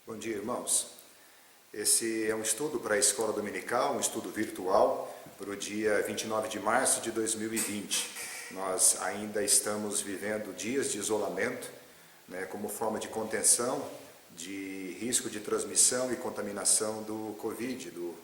Bom dia, irmãos. Esse é um estudo para a escola dominical, um estudo virtual para o dia 29 de março de 2020. Nós ainda estamos vivendo dias de isolamento, como forma de contenção de risco de transmissão e contaminação do Covid, do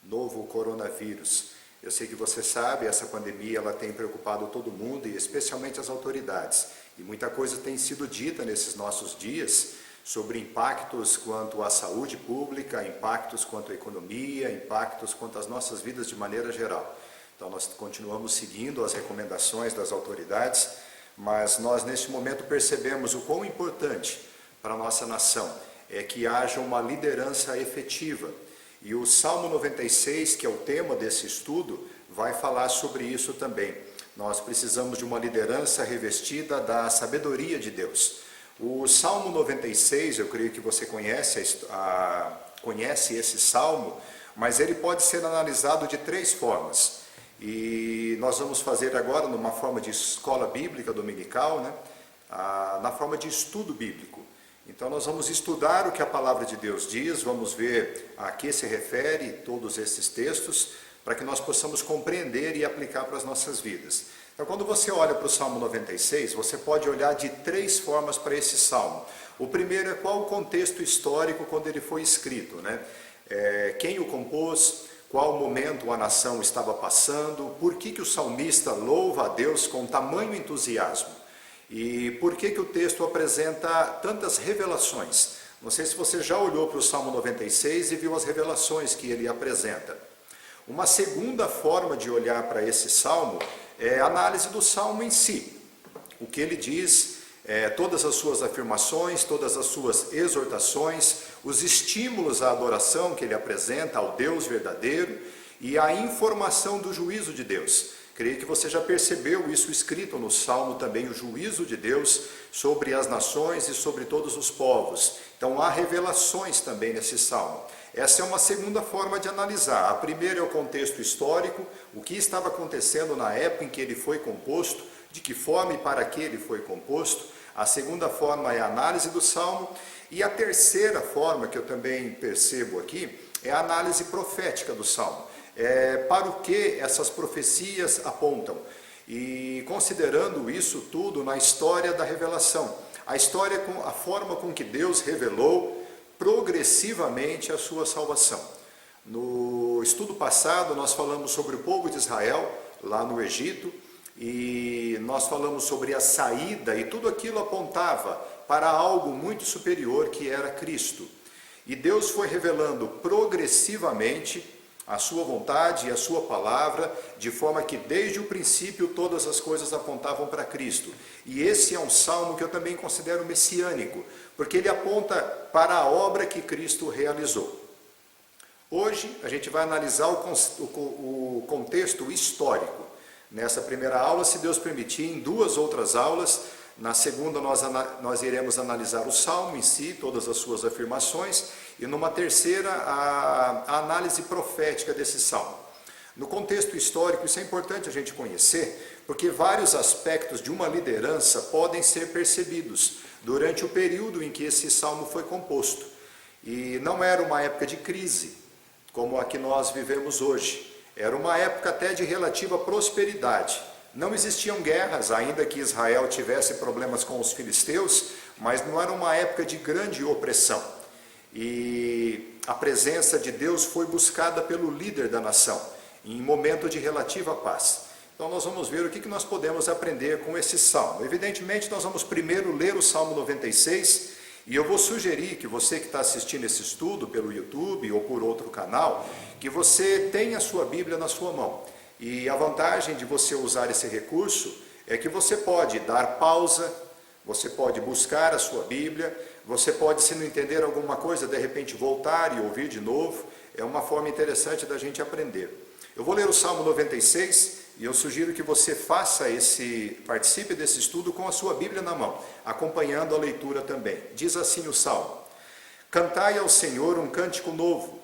novo coronavírus. Eu sei que você sabe, essa pandemia ela tem preocupado todo mundo e especialmente as autoridades. E muita coisa tem sido dita nesses nossos dias sobre impactos quanto à saúde pública, impactos quanto à economia, impactos quanto às nossas vidas de maneira geral. Então nós continuamos seguindo as recomendações das autoridades, mas nós neste momento percebemos o quão importante para a nossa nação é que haja uma liderança efetiva. E o Salmo 96, que é o tema desse estudo, vai falar sobre isso também. Nós precisamos de uma liderança revestida da sabedoria de Deus. O Salmo 96, eu creio que você conhece esse salmo, mas ele pode ser analisado de três formas. E nós vamos fazer agora numa forma de escola bíblica dominical, na forma de estudo bíblico. Então nós vamos estudar o que a palavra de Deus diz, vamos ver a que se refere todos esses textos, para que nós possamos compreender e aplicar para as nossas vidas. Então, quando você olha para o Salmo 96, você pode olhar de três formas para esse Salmo. O primeiro é qual o contexto histórico quando ele foi escrito, quem o compôs, qual momento a nação estava passando, por que o salmista louva a Deus com tamanho entusiasmo e por que o texto apresenta tantas revelações. Não sei se você já olhou para o Salmo 96 e viu as revelações que ele apresenta. Uma segunda forma de olhar para esse Salmo é a análise do Salmo em si. O que ele diz, todas as suas afirmações, todas as suas exortações, os estímulos à adoração que ele apresenta ao Deus verdadeiro e a informação do juízo de Deus. Creio que você já percebeu isso escrito no Salmo também, o juízo de Deus sobre as nações e sobre todos os povos. Então há revelações também nesse Salmo. Essa é uma segunda forma de analisar. A primeira é o contexto histórico, o que estava acontecendo na época em que ele foi composto, de que forma e para que ele foi composto. A segunda forma é a análise do Salmo. E a terceira forma, que eu também percebo aqui, é a análise profética do Salmo. Para o que essas profecias apontam. E considerando isso tudo na história da revelação. A forma com que Deus revelou progressivamente a sua salvação. No estudo passado nós falamos sobre o povo de Israel lá no Egito e nós falamos sobre a saída e tudo aquilo apontava para algo muito superior que era Cristo. E Deus foi revelando progressivamente a sua vontade e a sua palavra, de forma que desde o princípio todas as coisas apontavam para Cristo. E esse é um salmo que eu também considero messiânico, porque ele aponta para a obra que Cristo realizou. Hoje a gente vai analisar o contexto histórico. Nessa primeira aula, se Deus permitir, em duas outras aulas, na segunda nós iremos analisar o salmo em si, todas as suas afirmações, e numa terceira a análise profética desse salmo. No contexto histórico, isso é importante a gente conhecer, porque vários aspectos de uma liderança podem ser percebidos durante o período em que esse salmo foi composto. E não era uma época de crise, como a que nós vivemos hoje. Era uma época até de relativa prosperidade. Não existiam guerras, ainda que Israel tivesse problemas com os filisteus, mas não era uma época de grande opressão. E a presença de Deus foi buscada pelo líder da nação, em momento de relativa paz. Então nós vamos ver o que nós podemos aprender com esse salmo. Evidentemente nós vamos primeiro ler o Salmo 96, e eu vou sugerir que você que está assistindo esse estudo pelo YouTube ou por outro canal, que você tenha a sua Bíblia na sua mão. E a vantagem de você usar esse recurso é que você pode dar pausa, você pode buscar a sua Bíblia, você pode, se não entender alguma coisa, de repente voltar e ouvir de novo. É uma forma interessante da gente aprender. Eu vou ler o Salmo 96 e eu sugiro que você participe desse estudo com a sua Bíblia na mão, acompanhando a leitura também. Diz assim o Salmo: Cantai ao Senhor um cântico novo,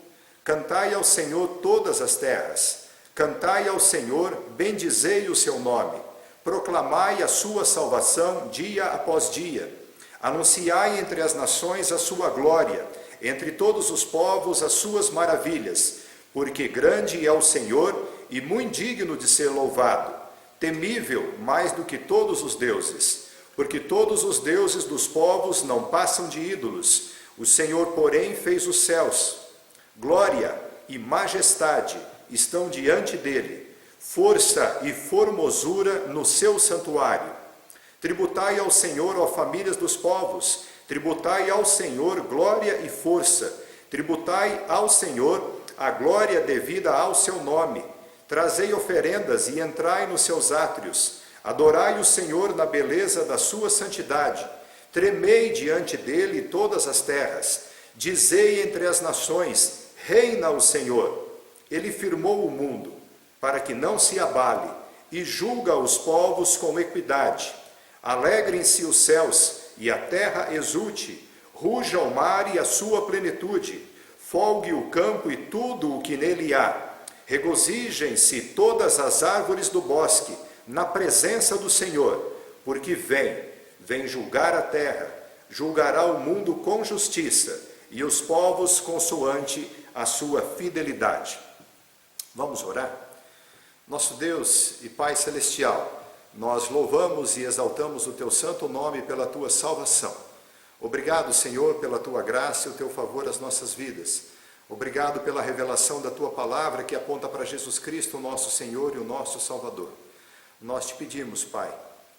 cantai ao Senhor todas as terras. Cantai ao Senhor, bendizei o seu nome, proclamai a sua salvação dia após dia. Anunciai entre as nações a sua glória, entre todos os povos as suas maravilhas, porque grande é o Senhor e muito digno de ser louvado, temível mais do que todos os deuses, porque todos os deuses dos povos não passam de ídolos, o Senhor, porém, fez os céus. Glória e majestade estão diante dele, força e formosura no seu santuário. Tributai ao Senhor, ó famílias dos povos, tributai ao Senhor glória e força, tributai ao Senhor a glória devida ao seu nome. Trazei oferendas e entrai nos seus átrios. Adorai o Senhor na beleza da sua santidade. Tremei diante dele todas as terras. Dizei entre as nações: reina o Senhor. Ele firmou o mundo, para que não se abale, e julga os povos com equidade. Alegrem-se os céus, e a terra exulte. Ruja o mar e a sua plenitude. Folgue o campo e tudo o que nele há. Regozijem-se todas as árvores do bosque, na presença do Senhor, porque vem julgar a terra, julgará o mundo com justiça, e os povos consoante a sua fidelidade. Vamos orar? Nosso Deus e Pai Celestial, nós louvamos e exaltamos o Teu santo nome pela Tua salvação. Obrigado, Senhor, pela Tua graça e o Teu favor às nossas vidas. Obrigado pela revelação da Tua palavra que aponta para Jesus Cristo, o nosso Senhor e o nosso Salvador. Nós te pedimos, Pai,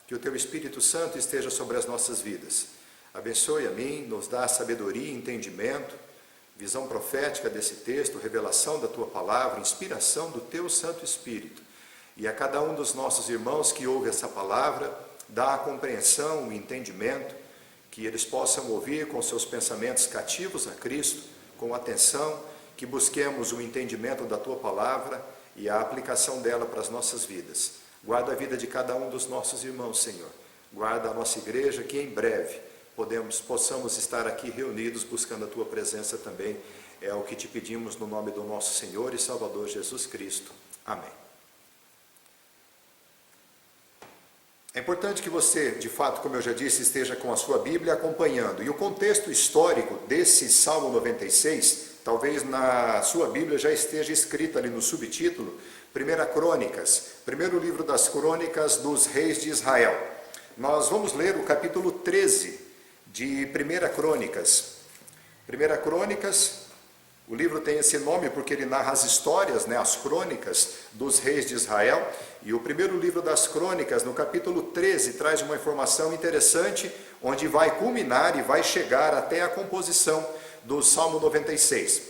que o Teu Espírito Santo esteja sobre as nossas vidas. Abençoe a mim, nos dá sabedoria e entendimento, visão profética desse texto, revelação da Tua palavra, inspiração do Teu Santo Espírito. E a cada um dos nossos irmãos que ouve essa palavra, dá a compreensão, o entendimento, que eles possam ouvir com seus pensamentos cativos a Cristo, com atenção, que busquemos o entendimento da Tua palavra e a aplicação dela para as nossas vidas. Guarda a vida de cada um dos nossos irmãos, Senhor. Guarda a nossa igreja, que em breve possamos estar aqui reunidos buscando a Tua presença também. É o que te pedimos no nome do nosso Senhor e Salvador Jesus Cristo. Amém. É importante que você, de fato, como eu já disse, esteja com a sua Bíblia acompanhando. E o contexto histórico desse Salmo 96, talvez na sua Bíblia já esteja escrito ali no subtítulo, 1 Crônicas, primeiro livro das crônicas dos reis de Israel. Nós vamos ler o capítulo 13 de 1 Crônicas. 1 Crônicas, o livro tem esse nome porque ele narra as histórias, as crônicas dos reis de Israel. E o primeiro livro das crônicas, no capítulo 13, traz uma informação interessante, onde vai culminar e vai chegar até a composição do Salmo 96.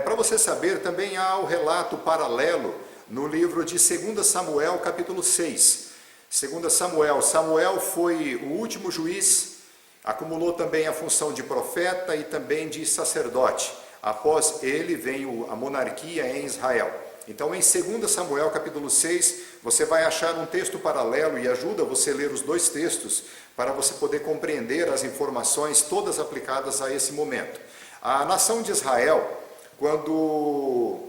Para você saber, também há o relato paralelo no livro de 2 Samuel, capítulo 6. 2 Samuel foi o último juiz, acumulou também a função de profeta e também de sacerdote. Após ele vem a monarquia em Israel. Então, em 2 Samuel, capítulo 6, você vai achar um texto paralelo e ajuda você a ler os dois textos para você poder compreender as informações todas aplicadas a esse momento. A nação de Israel, quando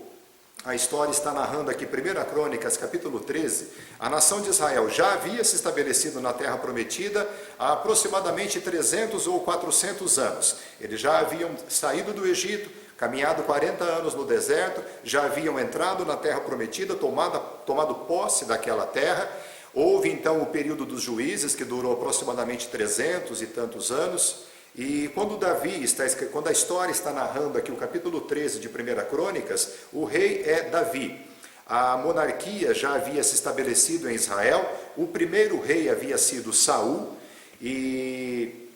a história está narrando aqui, 1 Crônicas, capítulo 13, a nação de Israel já havia se estabelecido na terra prometida há aproximadamente 300 ou 400 anos. Eles já haviam saído do Egito, caminhado 40 anos no deserto, já haviam entrado na terra prometida, tomado posse daquela terra. Houve então o período dos juízes, que durou aproximadamente 300 e tantos anos. E quando a história está narrando aqui o capítulo 13 de 1 Crônicas, o rei é Davi. A monarquia já havia se estabelecido em Israel, o primeiro rei havia sido Saul, e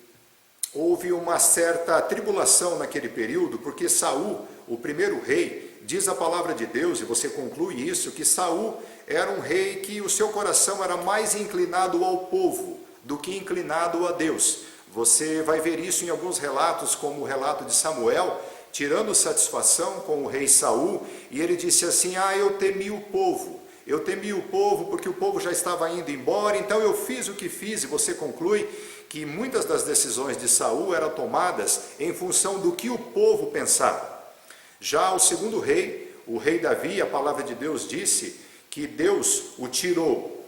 houve uma certa tribulação naquele período, porque Saul, o primeiro rei, diz a palavra de Deus, e você conclui isso, que Saul era um rei que o seu coração era mais inclinado ao povo do que inclinado a Deus. Você vai ver isso em alguns relatos, como o relato de Samuel, tirando satisfação com o rei Saul, e ele disse assim: eu temi o povo porque o povo já estava indo embora, então eu fiz o que fiz. E você conclui que muitas das decisões de Saul eram tomadas em função do que o povo pensava. Já o segundo rei, o rei Davi, a palavra de Deus disse que Deus o tirou.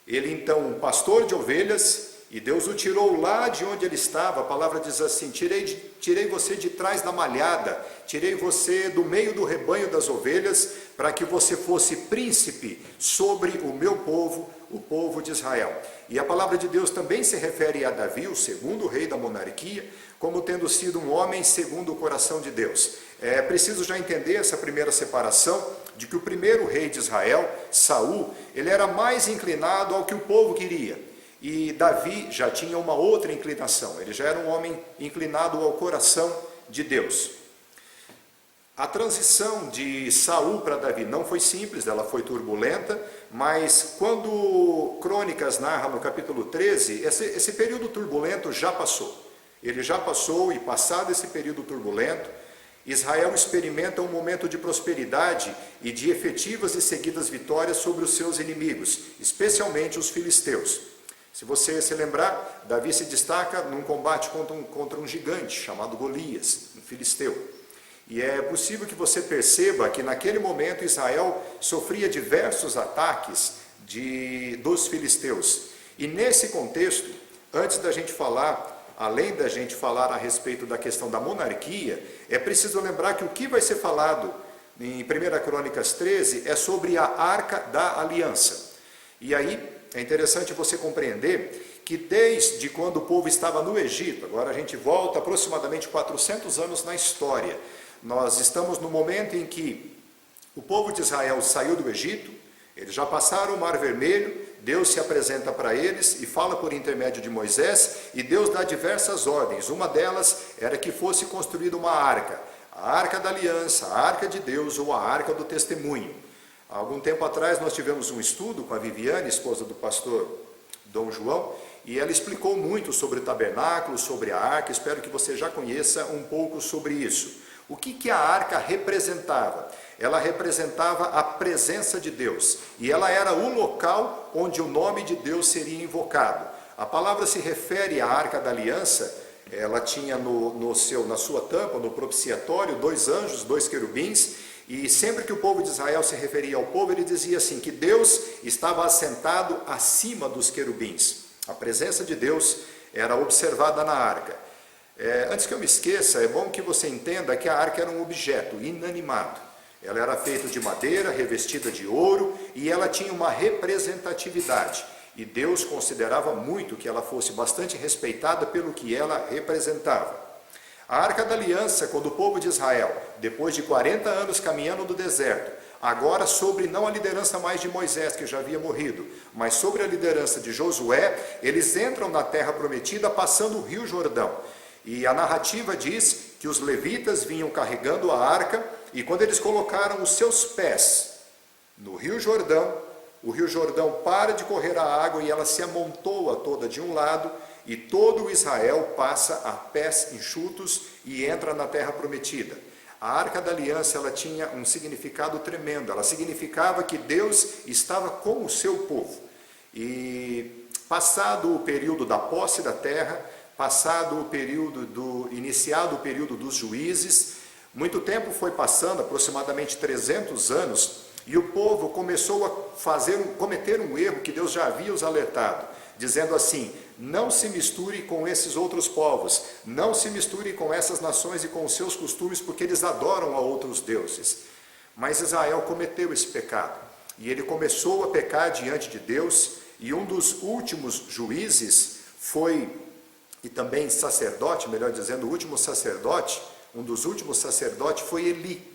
Ele então, um pastor de ovelhas, E Deus o tirou lá de onde ele estava. A palavra diz assim: tirei você de trás da malhada, tirei você do meio do rebanho das ovelhas, para que você fosse príncipe sobre o meu povo, o povo de Israel. E a palavra de Deus também se refere a Davi, o segundo rei da monarquia, como tendo sido um homem segundo o coração de Deus. É preciso já entender essa primeira separação, de que o primeiro rei de Israel, Saul, ele era mais inclinado ao que o povo queria. E Davi já tinha uma outra inclinação, ele já era um homem inclinado ao coração de Deus. A transição de Saul para Davi não foi simples, ela foi turbulenta, mas quando Crônicas narra no capítulo 13, esse período turbulento já passou. Ele já passou, e passado esse período turbulento, Israel experimenta um momento de prosperidade e de efetivas e seguidas vitórias sobre os seus inimigos, especialmente os filisteus. Se você se lembrar, Davi se destaca num combate contra um gigante chamado Golias, um filisteu. E é possível que você perceba que naquele momento Israel sofria diversos ataques dos filisteus. E nesse contexto, antes da gente falar, além da gente falar a respeito da questão da monarquia, é preciso lembrar que o que vai ser falado em 1 Crônicas 13 é sobre a Arca da Aliança. E aí é interessante você compreender que desde quando o povo estava no Egito, agora a gente volta aproximadamente 400 anos na história, nós estamos no momento em que o povo de Israel saiu do Egito, eles já passaram o Mar Vermelho, Deus se apresenta para eles e fala por intermédio de Moisés, e Deus dá diversas ordens. Uma delas era que fosse construída uma arca, a Arca da Aliança, a Arca de Deus ou a Arca do Testemunho. Há algum tempo atrás nós tivemos um estudo com a Viviane, esposa do pastor Dom João, e ela explicou muito sobre o tabernáculo, sobre a arca. Espero que você já conheça um pouco sobre isso. O que a arca representava? Ela representava a presença de Deus, e ela era o local onde o nome de Deus seria invocado. A palavra se refere à Arca da Aliança. Ela tinha na sua tampa, no propiciatório, 2 anjos, 2 querubins, e sempre que o povo de Israel se referia ao povo, ele dizia assim, que Deus estava assentado acima dos querubins. A presença de Deus era observada na arca. Antes que eu me esqueça, é bom que você entenda que a arca era um objeto inanimado. Ela era feita de madeira, revestida de ouro, e ela tinha uma representatividade. E Deus considerava muito que ela fosse bastante respeitada pelo que ela representava. A Arca da Aliança, quando o povo de Israel, depois de 40 anos caminhando no deserto, agora sobre não a liderança mais de Moisés, que já havia morrido, mas sobre a liderança de Josué, eles entram na terra prometida passando o rio Jordão. E a narrativa diz que os levitas vinham carregando a arca, e quando eles colocaram os seus pés no rio Jordão, o rio Jordão para de correr a água e ela se amontoa toda de um lado, e todo Israel passa a pés enxutos e entra na terra prometida. A Arca da Aliança, ela tinha um significado tremendo. Ela significava que Deus estava com o seu povo. E passado o período da posse da terra, iniciado o período dos juízes, muito tempo foi passando, aproximadamente 300 anos, e o povo começou a cometer um erro que Deus já havia os alertado, dizendo assim: não se misture com esses outros povos, não se misture com essas nações e com os seus costumes, porque eles adoram a outros deuses. Mas Israel cometeu esse pecado, e ele começou a pecar diante de Deus, e um dos últimos juízes e também sacerdote, melhor dizendo, um dos últimos sacerdotes foi Eli.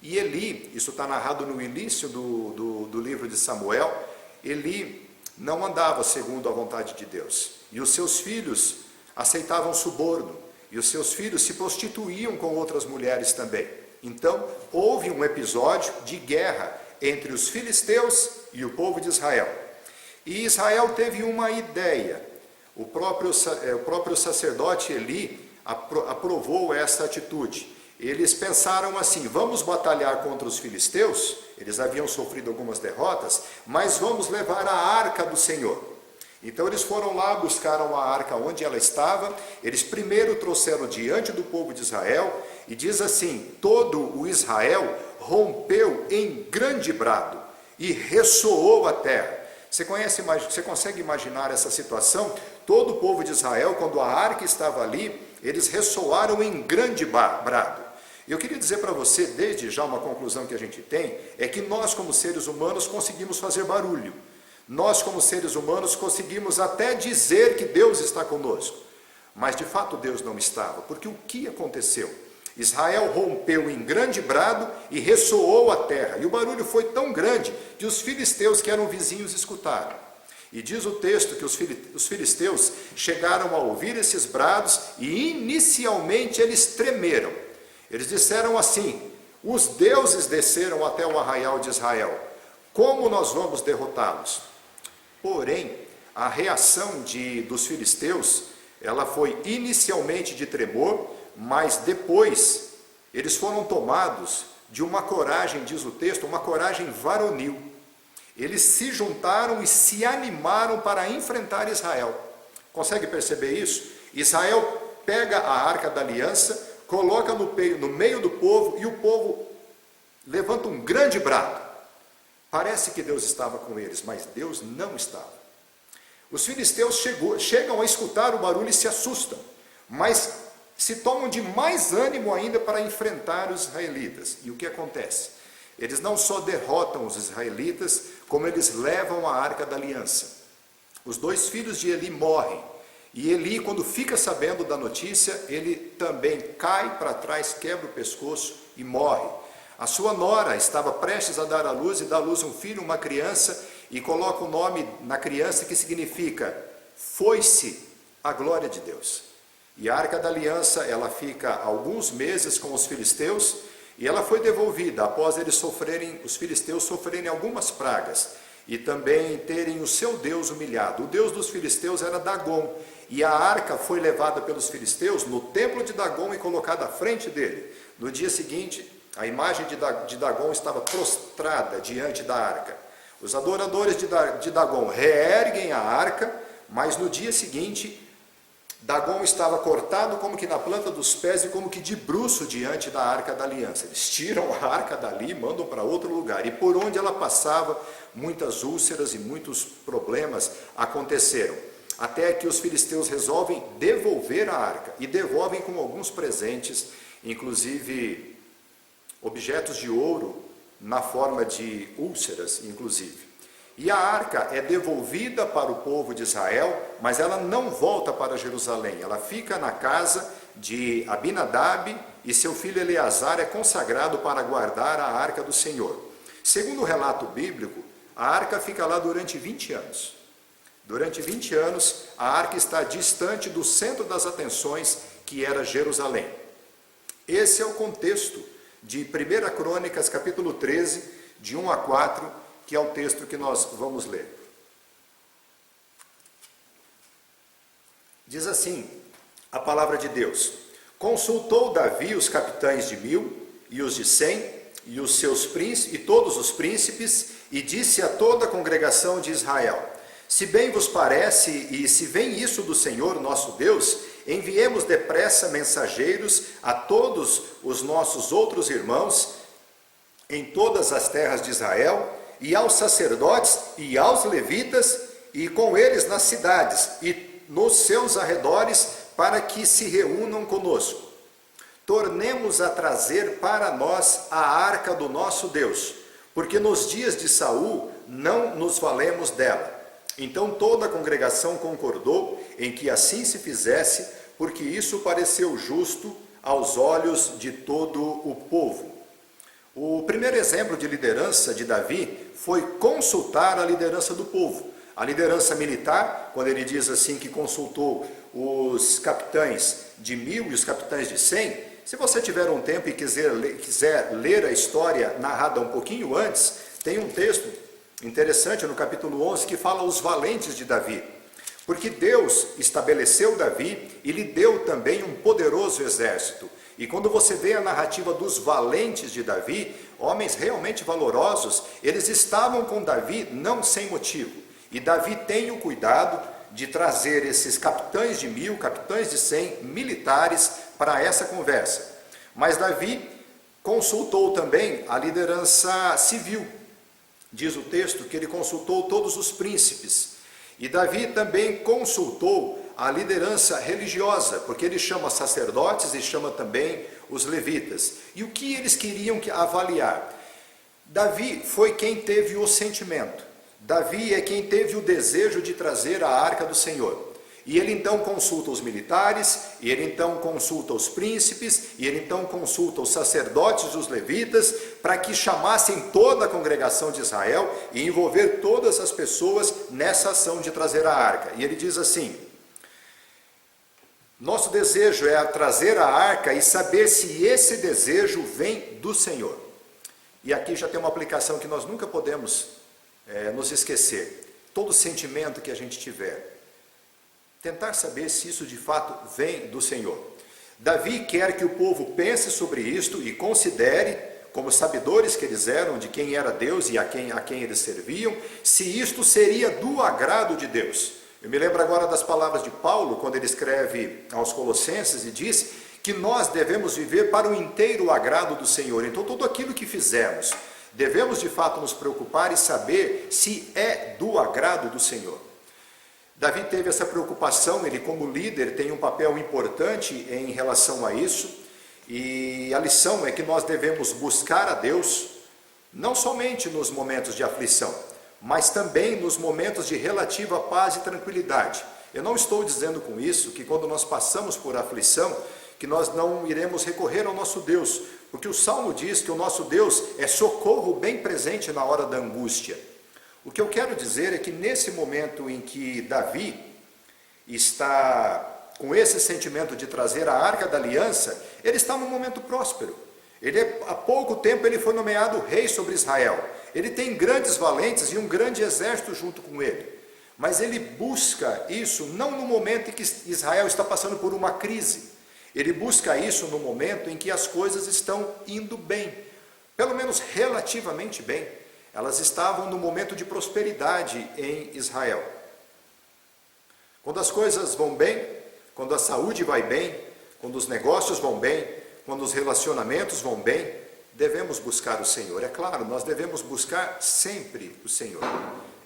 E Eli, isso está narrado no início do livro de Samuel, Eli não andava segundo a vontade de Deus. E os seus filhos aceitavam suborno. E os seus filhos se prostituíam com outras mulheres também. Então, houve um episódio de guerra entre os filisteus e o povo de Israel. E Israel teve uma ideia. O próprio sacerdote Eli aprovou essa atitude. Eles pensaram assim: vamos batalhar contra os filisteus, eles haviam sofrido algumas derrotas, mas vamos levar a arca do Senhor. Então eles foram lá, buscaram a arca onde ela estava, eles primeiro trouxeram diante do povo de Israel, e diz assim: todo o Israel rompeu em grande brado, e ressoou a terra. Você consegue imaginar essa situação? todo o povo de Israel, quando a arca estava ali, eles ressoaram em grande brado. Eu queria dizer para você, desde já, uma conclusão que a gente tem, é que nós, como seres humanos, conseguimos fazer barulho. Nós, como seres humanos, conseguimos até dizer que Deus está conosco. Mas, de fato, Deus não estava, porque o que aconteceu? Israel rompeu em grande brado e ressoou a terra. E o barulho foi tão grande que os filisteus, que eram vizinhos, escutaram. E diz o texto que os filisteus chegaram a ouvir esses brados e, inicialmente, eles tremeram. Eles disseram assim: os deuses desceram até o arraial de Israel. Como nós vamos derrotá-los? Porém, a reação dos filisteus, ela foi inicialmente de tremor, mas depois eles foram tomados de uma coragem, diz o texto, uma coragem varonil. Eles se juntaram e se animaram para enfrentar Israel. Consegue perceber isso? Israel pega a arca da aliança, coloca no meio do povo, e o povo levanta um grande brado. Parece que Deus estava com eles, mas Deus não estava. Os filisteus chegam a escutar o barulho e se assustam, mas se tomam de mais ânimo ainda para enfrentar os israelitas. E o que acontece? Eles não só derrotam os israelitas, como eles levam a arca da aliança. Os 2 filhos de Eli morrem. E Eli, quando fica sabendo da notícia, ele também cai para trás, quebra o pescoço e morre. A sua nora estava prestes a dar à luz, e dá à luz um filho, uma criança, e coloca o nome na criança que significa: foi-se a glória de Deus. E a arca da aliança, ela fica alguns meses com os filisteus, e ela foi devolvida após os filisteus sofrerem algumas pragas, e também terem o seu Deus humilhado. O Deus dos filisteus era Dagon, e a arca foi levada pelos filisteus no templo de Dagon e colocada à frente dele. No dia seguinte, a imagem de Dagon estava prostrada diante da arca. Os adoradores de Dagon reerguem a arca, mas no dia seguinte, Dagon estava cortado como que na planta dos pés e como que de bruço diante da arca da aliança. Eles tiram a arca dali e mandam para outro lugar. E por onde ela passava, muitas úlceras e muitos problemas aconteceram. Até que os filisteus resolvem devolver a arca. E devolvem com alguns presentes, inclusive objetos de ouro na forma de úlceras, inclusive. E a arca é devolvida para o povo de Israel, mas ela não volta para Jerusalém. Ela fica na casa de Abinadab, e seu filho Eleazar é consagrado para guardar a arca do Senhor. Segundo o relato bíblico, a arca fica lá durante 20 anos. Durante 20 anos, a arca está distante do centro das atenções, que era Jerusalém. Esse é o contexto de 1 Crônicas, capítulo 13, de 1 a 4, que é o texto que nós vamos ler. Diz assim a palavra de Deus: consultou Davi os capitães de 1000 e os de 100 e os seus príncipes e todos os príncipes, e disse a toda a congregação de Israel: se bem vos parece, e se vem isso do Senhor nosso Deus, enviemos depressa mensageiros a todos os nossos outros irmãos em todas as terras de Israel, e aos sacerdotes e aos levitas, e com eles nas cidades e nos seus arredores, para que se reúnam conosco. Tornemos a trazer para nós a arca do nosso Deus, porque nos dias de Saul não nos valemos dela. Então toda a congregação concordou em que assim se fizesse, porque isso pareceu justo aos olhos de todo o povo. O primeiro exemplo de liderança de Davi foi consultar a liderança do povo. A liderança militar, quando ele diz assim que consultou os capitães de 1000 e os capitães de 100, se você tiver um tempo e quiser ler a história narrada um pouquinho antes, tem um texto interessante no capítulo 11 que fala os valentes de Davi. Porque Deus estabeleceu Davi e lhe deu também um poderoso exército. E quando você vê a narrativa dos valentes de Davi, homens realmente valorosos, eles estavam com Davi não sem motivo. E Davi tem o cuidado de trazer esses capitães de 1000, capitães de 100, militares para essa conversa. Mas Davi consultou também a liderança civil. Diz o texto que ele consultou todos os príncipes. E Davi também consultou a liderança religiosa, porque ele chama sacerdotes e chama também os levitas. E o que eles queriam avaliar? Davi foi quem teve o sentimento. Davi é quem teve o desejo de trazer a arca do Senhor. E ele então consulta os militares, e ele então consulta os príncipes, e ele então consulta os sacerdotes e os levitas, para que chamassem toda a congregação de Israel e envolver todas as pessoas nessa ação de trazer a arca. E ele diz assim: nosso desejo é trazer a arca e saber se esse desejo vem do Senhor. E aqui já tem uma aplicação que nós nunca podemos nos esquecer. Todo sentimento que a gente tiver, tentar saber se isso de fato vem do Senhor. Davi quer que o povo pense sobre isto e considere, como sabedores que eles eram, de quem era Deus e a quem eles serviam, se isto seria do agrado de Deus. Eu me lembro agora das palavras de Paulo, quando ele escreve aos Colossenses e diz que nós devemos viver para o inteiro agrado do Senhor. Então, tudo aquilo que fizermos, devemos de fato nos preocupar e saber se é do agrado do Senhor. Davi teve essa preocupação, ele como líder tem um papel importante em relação a isso, e a lição é que nós devemos buscar a Deus, não somente nos momentos de aflição, mas também nos momentos de relativa paz e tranquilidade. Eu não estou dizendo com isso que quando nós passamos por aflição, que nós não iremos recorrer ao nosso Deus, porque o Salmo diz que o nosso Deus é socorro bem presente na hora da angústia. O que eu quero dizer é que nesse momento em que Davi está com esse sentimento de trazer a arca da aliança, ele está num momento próspero. Há pouco tempo ele foi nomeado rei sobre Israel. Ele tem grandes valentes e um grande exército junto com ele. Mas ele busca isso não no momento em que Israel está passando por uma crise. Ele busca isso no momento em que as coisas estão indo bem, pelo menos relativamente bem. Elas estavam no momento de prosperidade em Israel. Quando as coisas vão bem, quando a saúde vai bem, quando os negócios vão bem, quando os relacionamentos vão bem, devemos buscar o Senhor. É claro, nós devemos buscar sempre o Senhor.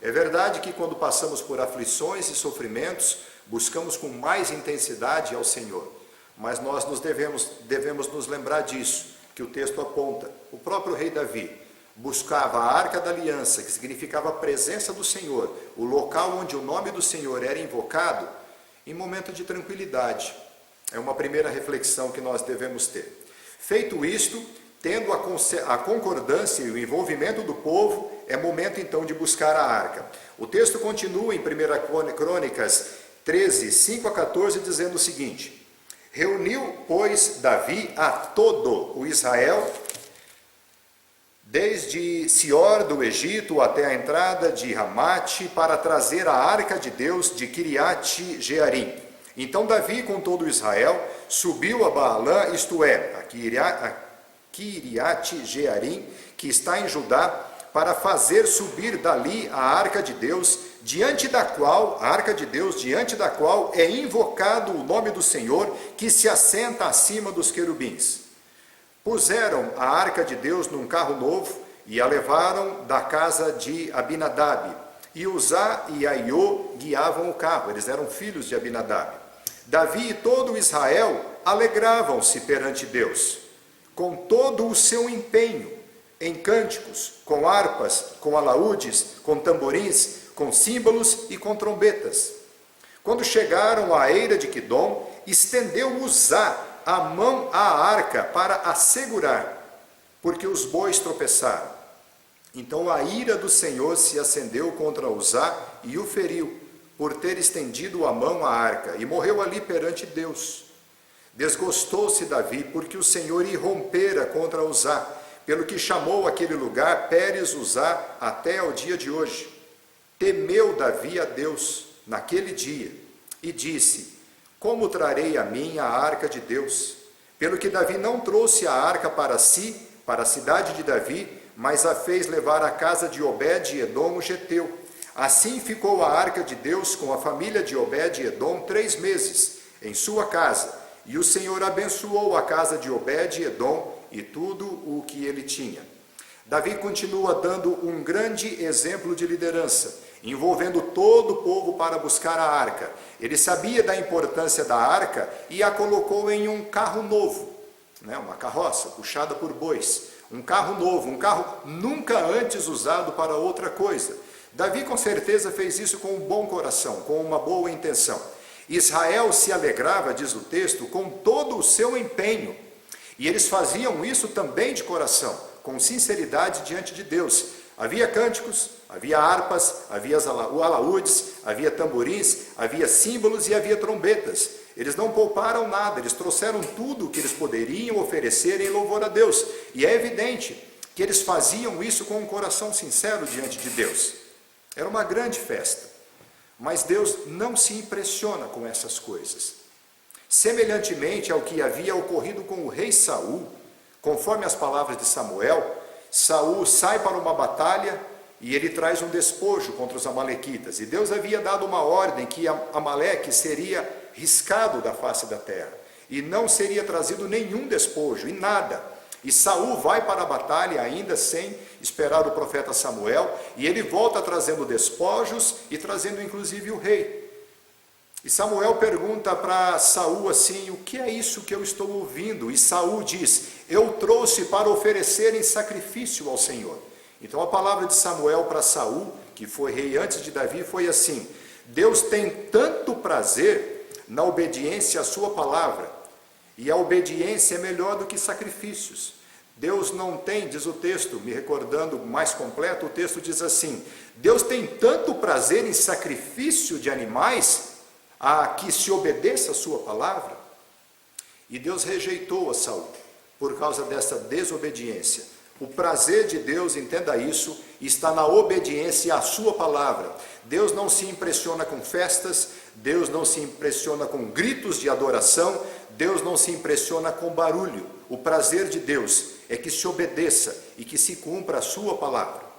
É verdade que quando passamos por aflições e sofrimentos, buscamos com mais intensidade ao Senhor. Mas nós devemos nos lembrar disso, que o texto aponta. O próprio rei Davi buscava a arca da aliança, que significava a presença do Senhor, o local onde o nome do Senhor era invocado, em momento de tranquilidade. É uma primeira reflexão que nós devemos ter. Feito isto, tendo a concordância e o envolvimento do povo, é momento então de buscar a arca. O texto continua em 1 Crônicas 13, 5 a 14, dizendo o seguinte: reuniu, pois, Davi a todo o Israel, desde Sior do Egito até a entrada de Ramate, para trazer a arca de Deus de Kiriat Jearim. Então Davi, com todo Israel, subiu a Baalã, isto é, a Kiriat Jearim, que está em Judá, para fazer subir dali a arca de Deus, diante da qual é invocado o nome do Senhor, que se assenta acima dos querubins. Puseram a arca de Deus num carro novo e a levaram da casa de Abinadab. E Uzá e Aiô guiavam o carro, eles eram filhos de Abinadab. Davi e todo Israel alegravam-se perante Deus, com todo o seu empenho, em cânticos, com harpas, com alaúdes, com tamborins, com símbolos e com trombetas. Quando chegaram à eira de Quidom, estendeu Uzá a mão à arca para a segurar, porque os bois tropeçaram. Então a ira do Senhor se acendeu contra Uzá e o feriu, por ter estendido a mão à arca, e morreu ali perante Deus. Desgostou-se Davi, porque o Senhor irrompera contra Uzá, pelo que chamou aquele lugar Pérez Uzá até ao dia de hoje. Temeu Davi a Deus naquele dia, e disse: como trarei a mim a arca de Deus? Pelo que Davi não trouxe a arca para si, para a cidade de Davi, mas a fez levar à casa de Obed-edom o geteu. Assim ficou a arca de Deus com a família de Obed-edom 3 meses, em sua casa, e o Senhor abençoou a casa de Obed-edom e tudo o que ele tinha. Davi continua dando um grande exemplo de liderança, envolvendo todo o povo para buscar a arca. Ele sabia da importância da arca e a colocou em um carro novo, uma carroça puxada por bois, um carro novo, um carro nunca antes usado para outra coisa. Davi com certeza fez isso com um bom coração, com uma boa intenção. Israel se alegrava, diz o texto, com todo o seu empenho, e eles faziam isso também de coração, com sinceridade diante de Deus. Havia cânticos, havia harpas, havia alaúdes, havia tamborins, havia símbolos e havia trombetas. Eles não pouparam nada, eles trouxeram tudo o que eles poderiam oferecer em louvor a Deus. E é evidente que eles faziam isso com um coração sincero diante de Deus. Era uma grande festa, mas Deus não se impressiona com essas coisas. Semelhantemente ao que havia ocorrido com o rei Saul, conforme as palavras de Samuel, Saul sai para uma batalha e ele traz um despojo contra os amalequitas. E Deus havia dado uma ordem que Amaleque seria riscado da face da terra, e não seria trazido nenhum despojo, e nada. E Saul vai para a batalha ainda sem esperar o profeta Samuel, e ele volta trazendo despojos e trazendo inclusive o rei. E Samuel pergunta para Saul assim: o que é isso que eu estou ouvindo? E Saul diz: eu trouxe para oferecer em sacrifício ao Senhor. Então a palavra de Samuel para Saul, que foi rei antes de Davi, foi assim: Deus tem tanto prazer na obediência à sua palavra, e a obediência é melhor do que sacrifícios. Deus não tem, diz o texto, me recordando mais completo, o texto diz assim: Deus tem tanto prazer em sacrifício de animais, a que se obedeça a sua palavra. E Deus rejeitou a Saul por causa dessa desobediência. O prazer de Deus, entenda isso, está na obediência à sua palavra. Deus não se impressiona com festas, Deus não se impressiona com gritos de adoração, Deus não se impressiona com barulho. O prazer de Deus é que se obedeça e que se cumpra a sua palavra.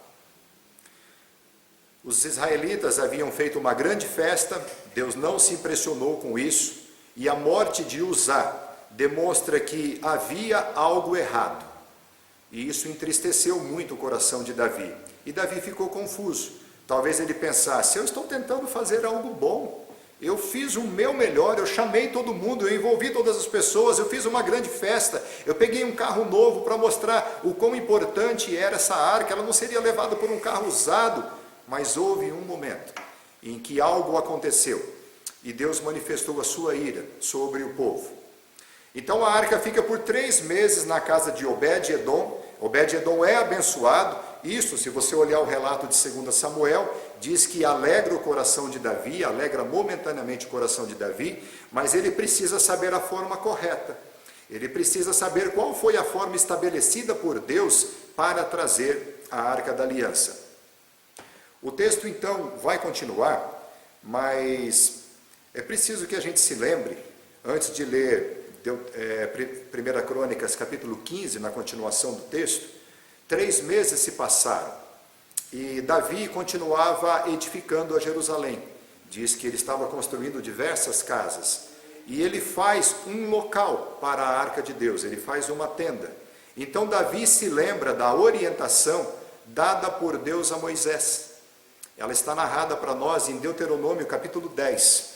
Os israelitas haviam feito uma grande festa, Deus não se impressionou com isso, e a morte de Uzá demonstra que havia algo errado. E isso entristeceu muito o coração de Davi. E Davi ficou confuso. Talvez ele pensasse: eu estou tentando fazer algo bom. Eu fiz o meu melhor, eu chamei todo mundo, eu envolvi todas as pessoas, eu fiz uma grande festa, eu peguei um carro novo para mostrar o quão importante era essa arca. Ela não seria levada por um carro usado. Mas houve um momento em que algo aconteceu e Deus manifestou a sua ira sobre o povo. Então a arca fica por 3 meses na casa de Obed-edom. Obed-edom é abençoado. Isso, se você olhar o relato de 2 Samuel, diz que alegra o coração de Davi, alegra momentaneamente o coração de Davi, mas ele precisa saber a forma correta. Ele precisa saber qual foi a forma estabelecida por Deus para trazer a arca da aliança. O texto então vai continuar, mas é preciso que a gente se lembre, antes de ler 1 Crônicas capítulo 15, na continuação do texto, 3 meses se passaram e Davi continuava edificando a Jerusalém. Diz que ele estava construindo diversas casas e ele faz um local para a arca de Deus, ele faz uma tenda. Então Davi se lembra da orientação dada por Deus a Moisés. Ela está narrada para nós em Deuteronômio capítulo 10.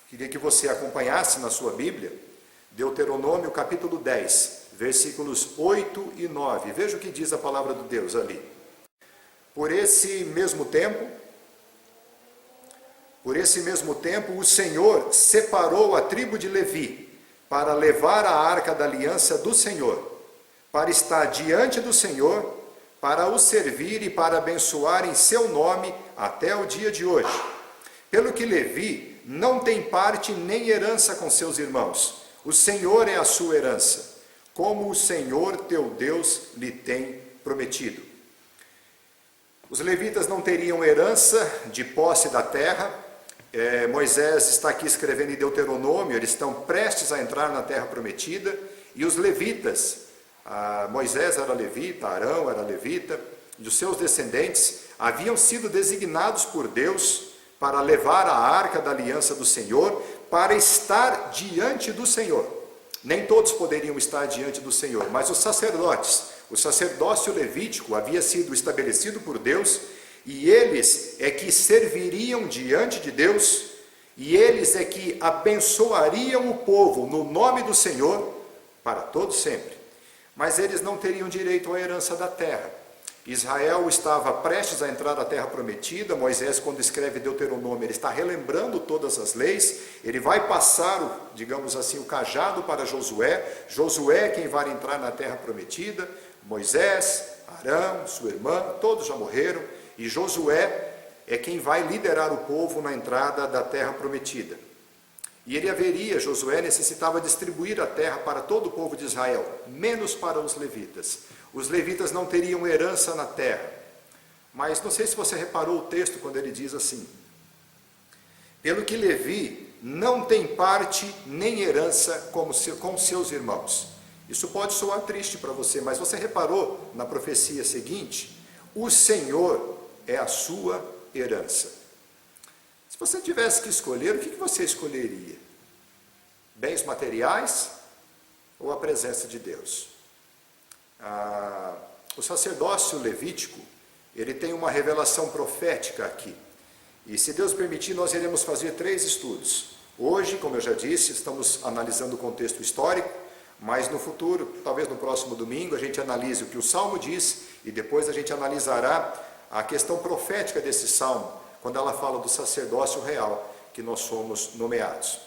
Queria que você acompanhasse na sua Bíblia, Deuteronômio capítulo 10, versículos 8 e 9. Veja o que diz a palavra de Deus ali. Por esse mesmo tempo, o Senhor separou a tribo de Levi para levar a arca da aliança do Senhor, para estar diante do Senhor, para o servir e para abençoar em seu nome até o dia de hoje. Pelo que Levi não tem parte nem herança com seus irmãos. O Senhor é a sua herança, como o Senhor teu Deus lhe tem prometido. Os levitas não teriam herança de posse da terra. Moisés está aqui escrevendo em Deuteronômio, eles estão prestes a entrar na terra prometida, e os levitas, Moisés era levita, Arão era levita, e os seus descendentes haviam sido designados por Deus para levar a arca da aliança do Senhor, para estar diante do Senhor. Nem todos poderiam estar diante do Senhor, mas os sacerdotes, o sacerdócio levítico havia sido estabelecido por Deus, e eles é que serviriam diante de Deus, e eles é que abençoariam o povo no nome do Senhor para todo sempre. Mas eles não teriam direito à herança da terra. Israel estava prestes a entrar na terra prometida. Moisés, quando escreve Deuteronômio, ele está relembrando todas as leis. Ele vai passar, digamos assim, o cajado para Josué. Josué é quem vai entrar na terra prometida. Moisés, Arão, sua irmã, todos já morreram. E Josué é quem vai liderar o povo na entrada da terra prometida. E Josué necessitava distribuir a terra para todo o povo de Israel, menos para os levitas. Os levitas não teriam herança na terra. Mas não sei se você reparou o texto quando ele diz assim: pelo que Levi não tem parte nem herança com seus irmãos. Isso pode soar triste para você, mas você reparou na profecia seguinte: o Senhor é a sua herança. Se você tivesse que escolher, o que você escolheria? Bens materiais ou a presença de Deus? O sacerdócio levítico, ele tem uma revelação profética aqui. E se Deus permitir, nós iremos fazer 3 estudos. Hoje, como eu já disse, estamos analisando o contexto histórico, mas no futuro, talvez no próximo domingo, a gente analise o que o Salmo diz, e depois a gente analisará a questão profética desse Salmo, quando ela fala do sacerdócio real, que nós somos nomeados.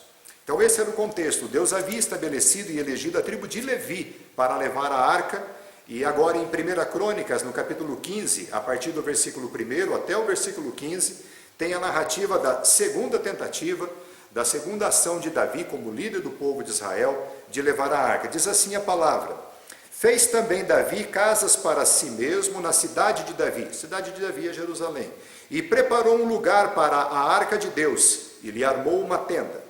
Então esse era o contexto. Deus havia estabelecido e elegido a tribo de Levi para levar a arca, e agora em 1 Crônicas, no capítulo 15, a partir do versículo 1 até o versículo 15, tem a narrativa da segunda tentativa, da segunda ação de Davi como líder do povo de Israel, de levar a arca. Diz assim a palavra: fez também Davi casas para si mesmo na cidade de Davi. A cidade de Davi é Jerusalém. E preparou um lugar para a arca de Deus, e lhe armou uma tenda.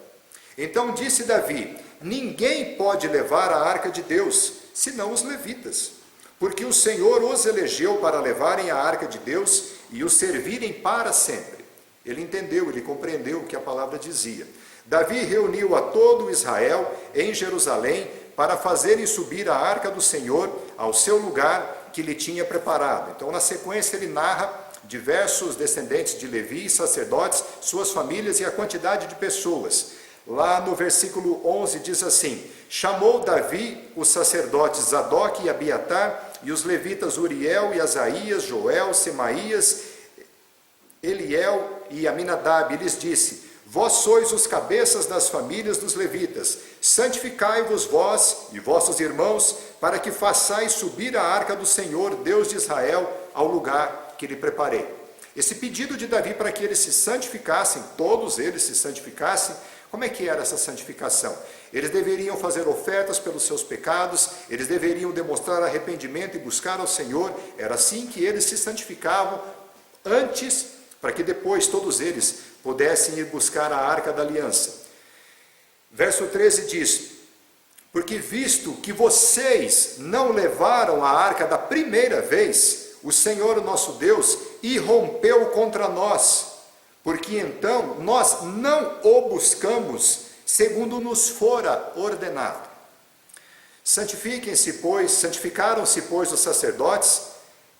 Então disse Davi: ninguém pode levar a arca de Deus, senão os levitas, porque o Senhor os elegeu para levarem a arca de Deus e os servirem para sempre. Ele entendeu, ele compreendeu o que a palavra dizia. Davi reuniu a todo Israel em Jerusalém para fazerem subir a arca do Senhor ao seu lugar que lhe tinha preparado. Então, na sequência, ele narra diversos descendentes de Levi, sacerdotes, suas famílias e a quantidade de pessoas. Lá no versículo 11 diz assim: chamou Davi os sacerdotes Zadok e Abiatar, e os levitas Uriel e Asaías, Joel, Semaías, Eliel e Aminadab, e lhes disse: vós sois os cabeças das famílias dos levitas, santificai-vos vós e vossos irmãos, para que façais subir a arca do Senhor, Deus de Israel, ao lugar que lhe preparei. Esse pedido de Davi para que eles se santificassem, todos eles se santificassem. Como é que era essa santificação? Eles deveriam fazer ofertas pelos seus pecados, eles deveriam demonstrar arrependimento e buscar ao Senhor. Era assim que eles se santificavam antes, para que depois todos eles pudessem ir buscar a arca da aliança. Verso 13 diz: porque visto que vocês não levaram a arca da primeira vez, o Senhor nosso Deus irrompeu contra nós, porque então nós não o buscamos segundo nos fora ordenado. Santificaram-se, pois, os sacerdotes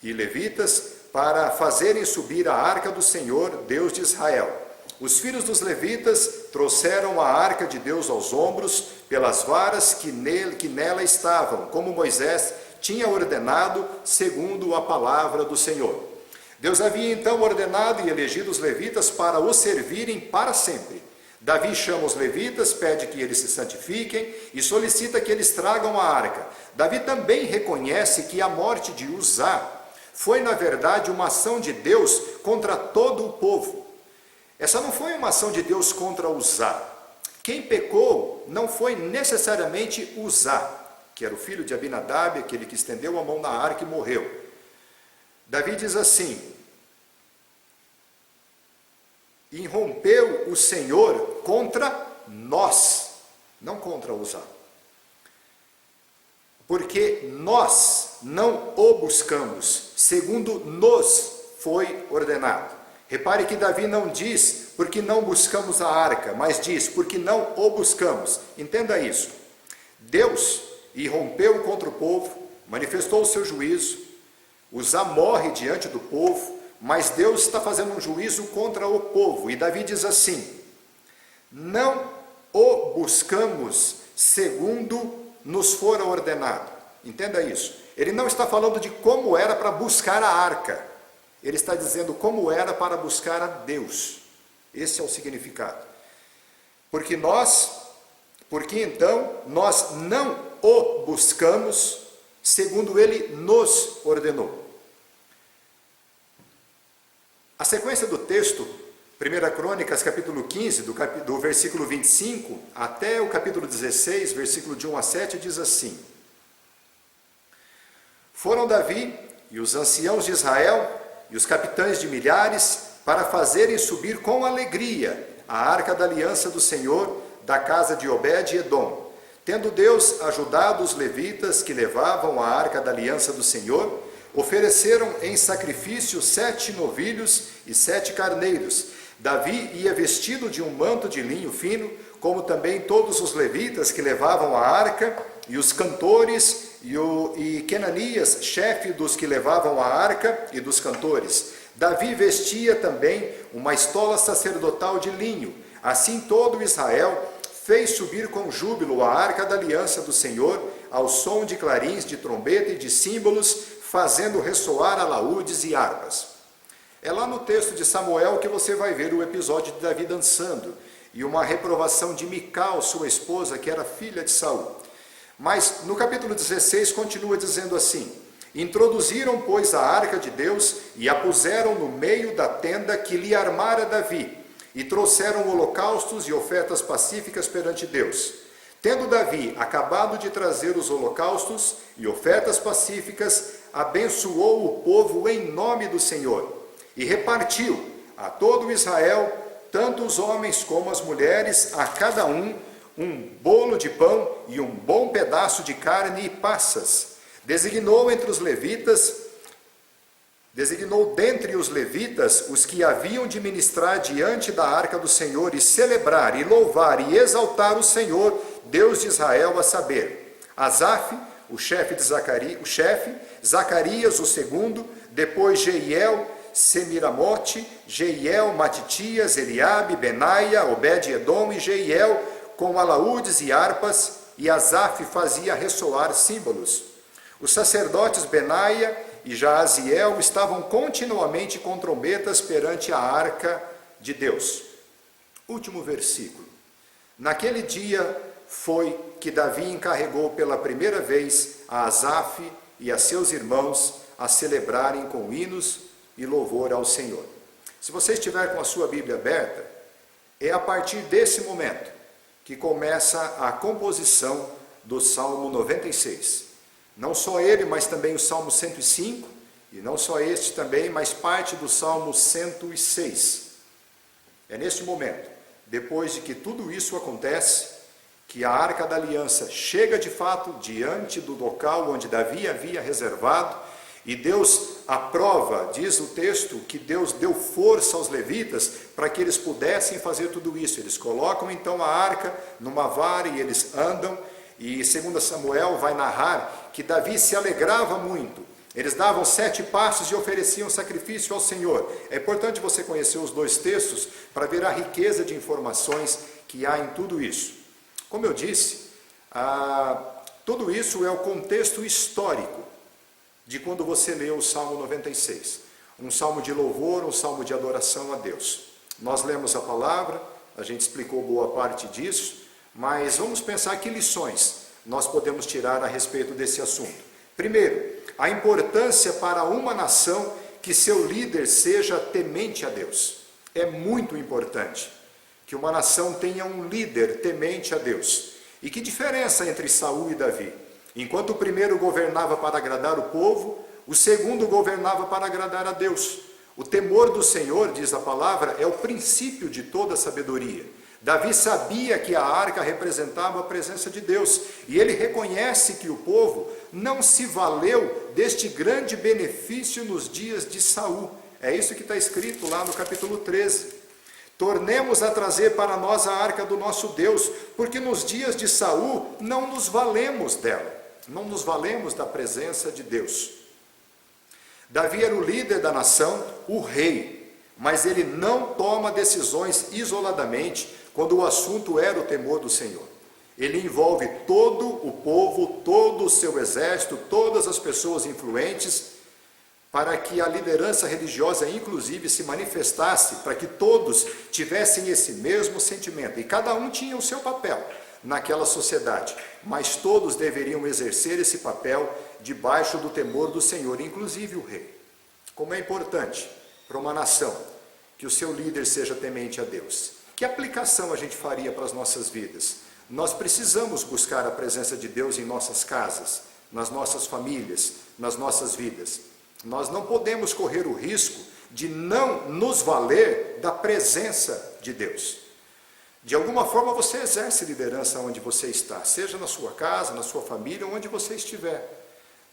e levitas para fazerem subir a arca do Senhor, Deus de Israel. Os filhos dos levitas trouxeram a arca de Deus aos ombros pelas varas que nela estavam, como Moisés tinha ordenado, segundo a palavra do Senhor. Deus havia então ordenado e elegido os levitas para os servirem para sempre. Davi chama os levitas, pede que eles se santifiquem e solicita que eles tragam a arca. Davi também reconhece que a morte de Uzá foi, na verdade, uma ação de Deus contra todo o povo. Essa não foi uma ação de Deus contra Uzá. Quem pecou não foi necessariamente Uzá, que era o filho de Abinadab, aquele que estendeu a mão na arca e morreu. Davi diz assim: irrompeu o Senhor contra nós, não contra Uzá, porque nós não o buscamos, segundo nos foi ordenado. Repare que Davi não diz porque não buscamos a arca, mas diz porque não o buscamos. Entenda isso. Deus irrompeu contra o povo, manifestou o seu juízo, Uzá morre diante do povo, mas Deus está fazendo um juízo contra o povo. E Davi diz assim: não o buscamos segundo nos fora ordenado. Entenda isso. Ele não está falando de como era para buscar a arca. Ele está dizendo como era para buscar a Deus. Esse é o significado. Porque então nós não o buscamos segundo ele nos ordenou. A sequência do texto, 1 Crônicas, capítulo 15, do versículo 25 até o capítulo 16, versículo de 1 a 7, diz assim: foram Davi e os anciãos de Israel e os capitães de milhares para fazerem subir com alegria a arca da aliança do Senhor da casa de Obed-edom, tendo Deus ajudado os levitas que levavam a arca da aliança do Senhor. Ofereceram em sacrifício 7 novilhos e 7 carneiros. Davi ia vestido de um manto de linho fino, como também todos os levitas que levavam a arca, e os cantores, e Quenanias, chefe dos que levavam a arca e dos cantores. Davi vestia também uma estola sacerdotal de linho. Assim todo Israel fez subir com júbilo a arca da aliança do Senhor, ao som de clarins, de trombeta e de símbolos, fazendo ressoar alaúdes e harpas. É lá no texto de Samuel que você vai ver o episódio de Davi dançando e uma reprovação de Mical, sua esposa, que era filha de Saul. Mas no capítulo 16 continua dizendo assim: introduziram, pois, a arca de Deus e a puseram no meio da tenda que lhe armara Davi, e trouxeram holocaustos e ofertas pacíficas perante Deus. Tendo Davi acabado de trazer os holocaustos e ofertas pacíficas, abençoou o povo em nome do Senhor, e repartiu a todo Israel, tanto os homens como as mulheres, a cada um bolo de pão e um bom pedaço de carne e passas. Designou dentre os levitas os que haviam de ministrar diante da arca do Senhor e celebrar e louvar e exaltar o Senhor, Deus de Israel, a saber, Asaf, o chefe, Zacarias, o segundo, depois Jeiel, Semiramote, Jeiel, Matitias, Eliabe, Benaia, Obed-edom e Jeiel, com alaúdes e harpas, e Asaf fazia ressoar símbolos. Os sacerdotes Benaia e Jaaziel estavam continuamente com trombetas perante a arca de Deus. Último versículo. Naquele dia foi que Davi encarregou pela primeira vez a Asaf e a seus irmãos a celebrarem com hinos e louvor ao Senhor. Se você estiver com a sua Bíblia aberta, é a partir desse momento que começa a composição do Salmo 96. Não só ele, mas também o Salmo 105, e não só este também, mas parte do Salmo 106. É neste momento, depois de que tudo isso acontece, que a Arca da Aliança chega de fato diante do local onde Davi havia reservado, e Deus aprova, diz o texto, que Deus deu força aos levitas para que eles pudessem fazer tudo isso. Eles colocam então a arca numa vara e eles andam, e 2 Samuel vai narrar que Davi se alegrava muito. Eles davam 7 passos e ofereciam sacrifício ao Senhor. É importante você conhecer os dois textos para ver a riqueza de informações que há em tudo isso. Como eu disse, tudo isso é o contexto histórico de quando você lê o Salmo 96. Um salmo de louvor, um salmo de adoração a Deus. Nós lemos a palavra, a gente explicou boa parte disso, mas vamos pensar que lições nós podemos tirar a respeito desse assunto. Primeiro, a importância para uma nação que seu líder seja temente a Deus. É muito importante que uma nação tenha um líder temente a Deus. E que diferença entre Saul e Davi? Enquanto o primeiro governava para agradar o povo, o segundo governava para agradar a Deus. O temor do Senhor, diz a palavra, é o princípio de toda sabedoria. Davi sabia que a arca representava a presença de Deus, e ele reconhece que o povo não se valeu deste grande benefício nos dias de Saul. É isso que está escrito lá no capítulo 13. Tornemos a trazer para nós a arca do nosso Deus, porque nos dias de Saul não nos valemos dela, não nos valemos da presença de Deus. Davi era o líder da nação, o rei, mas ele não toma decisões isoladamente quando o assunto era o temor do Senhor. Ele envolve todo o povo, todo o seu exército, todas as pessoas influentes, para que a liderança religiosa, inclusive, se manifestasse, para que todos tivessem esse mesmo sentimento. E cada um tinha o seu papel naquela sociedade, mas todos deveriam exercer esse papel debaixo do temor do Senhor, inclusive o rei. Como é importante para uma nação que o seu líder seja temente a Deus. Que aplicação a gente faria para as nossas vidas? Nós precisamos buscar a presença de Deus em nossas casas, nas nossas famílias, nas nossas vidas. Nós não podemos correr o risco de não nos valer da presença de Deus. De alguma forma você exerce liderança onde você está, seja na sua casa, na sua família, onde você estiver.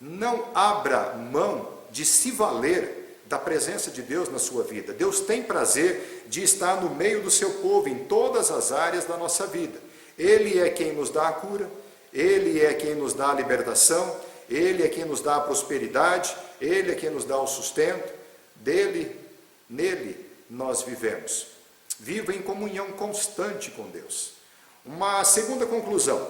Não abra mão de se valer da presença de Deus na sua vida. Deus tem prazer de estar no meio do seu povo em todas as áreas da nossa vida. Ele é quem nos dá a cura, Ele é quem nos dá a libertação, Ele é quem nos dá a prosperidade, Ele é quem nos dá o sustento, nele nós vivemos. Viva em comunhão constante com Deus. Uma segunda conclusão: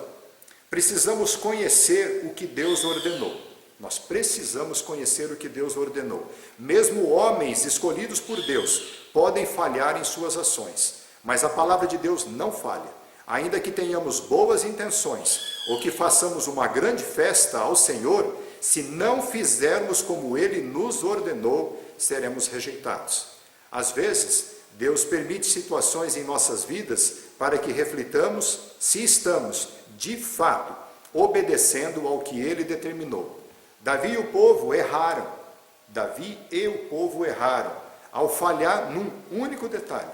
precisamos conhecer o que Deus ordenou. Nós precisamos conhecer o que Deus ordenou. Mesmo homens escolhidos por Deus podem falhar em suas ações, mas a palavra de Deus não falha. Ainda que tenhamos boas intenções, ou que façamos uma grande festa ao Senhor, se não fizermos como Ele nos ordenou, seremos rejeitados. Às vezes, Deus permite situações em nossas vidas para que reflitamos se estamos, de fato, obedecendo ao que Ele determinou. Davi e o povo erraram. Davi e o povo erraram, ao falhar num único detalhe.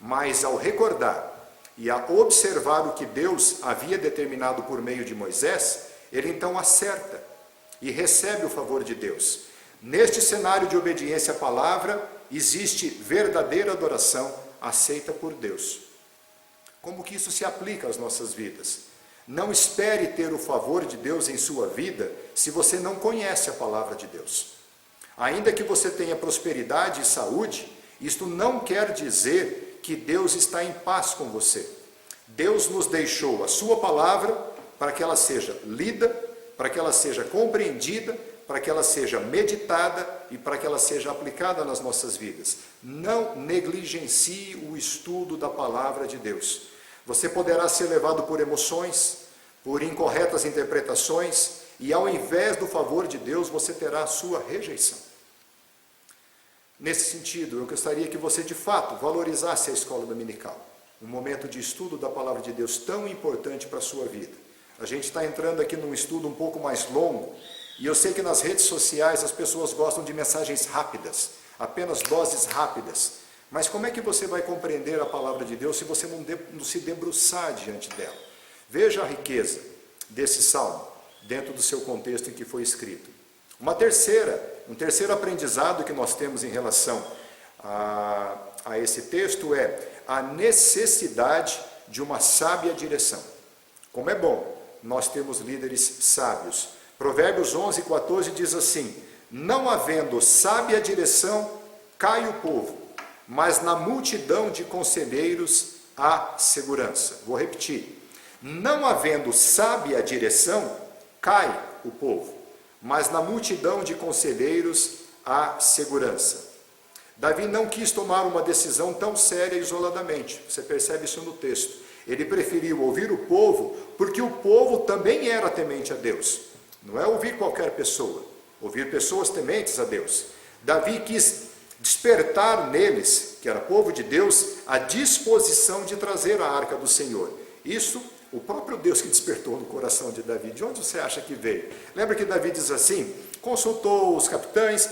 Mas ao recordar e a observar o que Deus havia determinado por meio de Moisés, ele então acerta e recebe o favor de Deus. Neste cenário de obediência à palavra, existe verdadeira adoração aceita por Deus. Como que isso se aplica às nossas vidas? Não espere ter o favor de Deus em sua vida se você não conhece a palavra de Deus. Ainda que você tenha prosperidade e saúde, isto não quer dizer que Deus está em paz com você. Deus nos deixou a sua palavra para que ela seja lida, para que ela seja compreendida, para que ela seja meditada e para que ela seja aplicada nas nossas vidas. Não negligencie o estudo da palavra de Deus. Você poderá ser levado por emoções, por incorretas interpretações, e ao invés do favor de Deus, você terá a sua rejeição. Nesse sentido, eu gostaria que você de fato valorizasse a escola dominical, um momento de estudo da palavra de Deus tão importante para a sua vida. A gente está entrando aqui num estudo um pouco mais longo, e eu sei que nas redes sociais as pessoas gostam de mensagens rápidas, apenas doses rápidas. Mas como é que você vai compreender a palavra de Deus se você não se debruçar diante dela? Veja a riqueza desse salmo dentro do seu contexto em que foi escrito. Um terceiro aprendizado que nós temos em relação a esse texto é a necessidade de uma sábia direção. Como é bom nós temos líderes sábios. Provérbios 11:14 diz assim: não havendo sábia direção, cai o povo, mas na multidão de conselheiros há segurança. Vou repetir: não havendo sábia direção, cai o povo, mas na multidão de conselheiros há segurança. Davi não quis tomar uma decisão tão séria isoladamente. Você percebe isso no texto. Ele preferiu ouvir o povo, porque o povo também era temente a Deus. Não é ouvir qualquer pessoa, ouvir pessoas tementes a Deus. Davi quis despertar neles, que era povo de Deus, a disposição de trazer a arca do Senhor. Isso, o próprio Deus que despertou no coração de Davi. De onde você acha que veio? Lembra que Davi diz assim: consultou os capitães,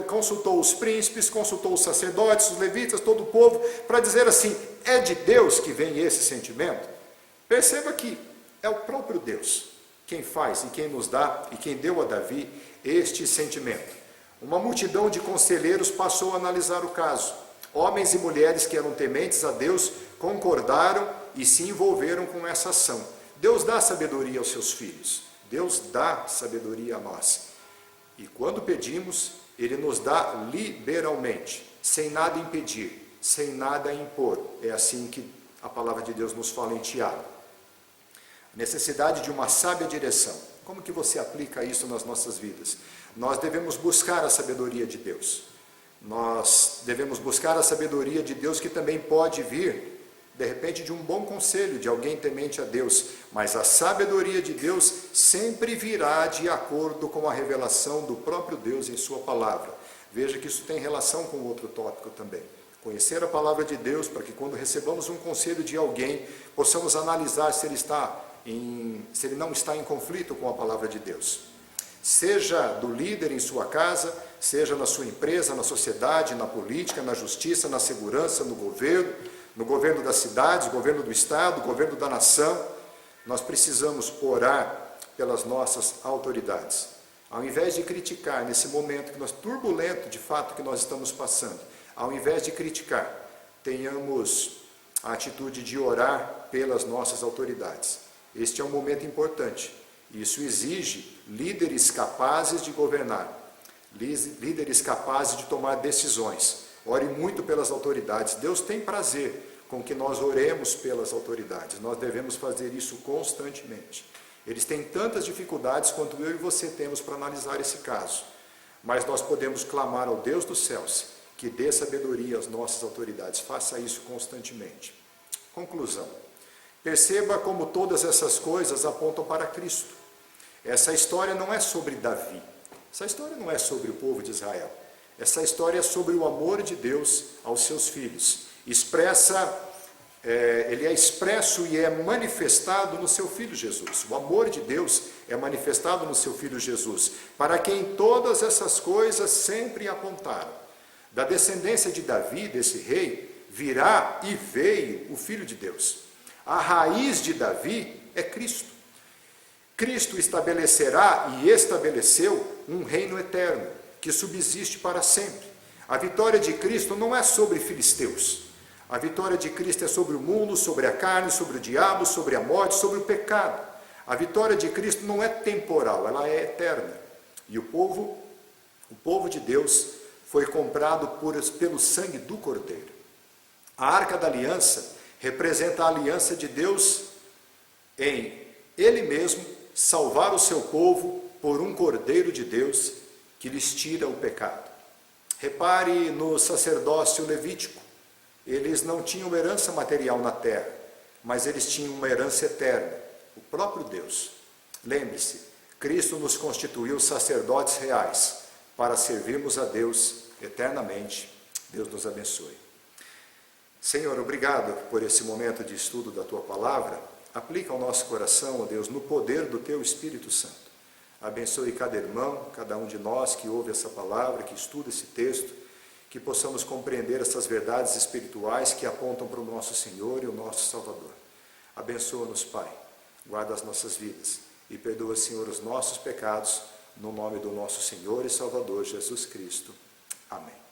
consultou os príncipes, consultou os sacerdotes, os levitas, todo o povo, para dizer assim: é de Deus que vem esse sentimento? Perceba que é o próprio Deus quem faz e quem nos dá e quem deu a Davi este sentimento. Uma multidão de conselheiros passou a analisar o caso. Homens e mulheres que eram tementes a Deus concordaram e se envolveram com essa ação. Deus dá sabedoria aos seus filhos. Deus dá sabedoria a nós. E quando pedimos, Ele nos dá liberalmente, sem nada impedir, sem nada impor. É assim que a palavra de Deus nos fala em Tiago. Necessidade de uma sábia direção. Como que você aplica isso nas nossas vidas? Nós devemos buscar a sabedoria de Deus. Nós devemos buscar a sabedoria de Deus, que também pode vir, de repente, de um bom conselho, de alguém temente a Deus. Mas a sabedoria de Deus sempre virá de acordo com a revelação do próprio Deus em sua palavra. Veja que isso tem relação com outro tópico também. Conhecer a palavra de Deus, para que quando recebamos um conselho de alguém, possamos analisar se ele não está em conflito com a palavra de Deus. Seja do líder em sua casa, seja na sua empresa, na sociedade, na política, na justiça, na segurança, no governo das cidades, governo do estado, governo da nação, nós precisamos orar pelas nossas autoridades. Ao invés de criticar nesse momento turbulento de fato que nós estamos passando, ao invés de criticar, tenhamos a atitude de orar pelas nossas autoridades. Este é um momento importante. Isso exige líderes capazes de governar, líderes capazes de tomar decisões. Ore muito pelas autoridades. Deus tem prazer com que nós oremos pelas autoridades. Nós devemos fazer isso constantemente. Eles têm tantas dificuldades quanto eu e você temos para analisar esse caso. Mas nós podemos clamar ao Deus dos céus que dê sabedoria às nossas autoridades. Faça isso constantemente. Conclusão. Perceba como todas essas coisas apontam para Cristo. Essa história não é sobre Davi. Essa história não é sobre o povo de Israel. Essa história é sobre o amor de Deus aos seus filhos. Ele é expresso e é manifestado no seu Filho Jesus. O amor de Deus é manifestado no seu Filho Jesus, para quem todas essas coisas sempre apontaram. Da descendência de Davi, desse rei, virá e veio o Filho de Deus. A raiz de Davi é Cristo. Cristo estabelecerá e estabeleceu um reino eterno, que subsiste para sempre. A vitória de Cristo não é sobre filisteus. A vitória de Cristo é sobre o mundo, sobre a carne, sobre o diabo, sobre a morte, sobre o pecado. A vitória de Cristo não é temporal, ela é eterna. E o povo de Deus foi comprado pelo sangue do Cordeiro. A Arca da Aliança representa a aliança de Deus em Ele mesmo salvar o seu povo por um Cordeiro de Deus que lhes tira o pecado. Repare no sacerdócio levítico. Eles não tinham herança material na terra, mas eles tinham uma herança eterna, o próprio Deus. Lembre-se, Cristo nos constituiu sacerdotes reais para servirmos a Deus eternamente. Deus nos abençoe. Senhor, obrigado por esse momento de estudo da Tua Palavra. Aplica ao nosso coração, ó Deus, no poder do Teu Espírito Santo. Abençoe cada irmão, cada um de nós que ouve essa palavra, que estuda esse texto, que possamos compreender essas verdades espirituais que apontam para o nosso Senhor e o nosso Salvador. Abençoa-nos, Pai, guarda as nossas vidas e perdoa, Senhor, os nossos pecados, no nome do nosso Senhor e Salvador Jesus Cristo. Amém.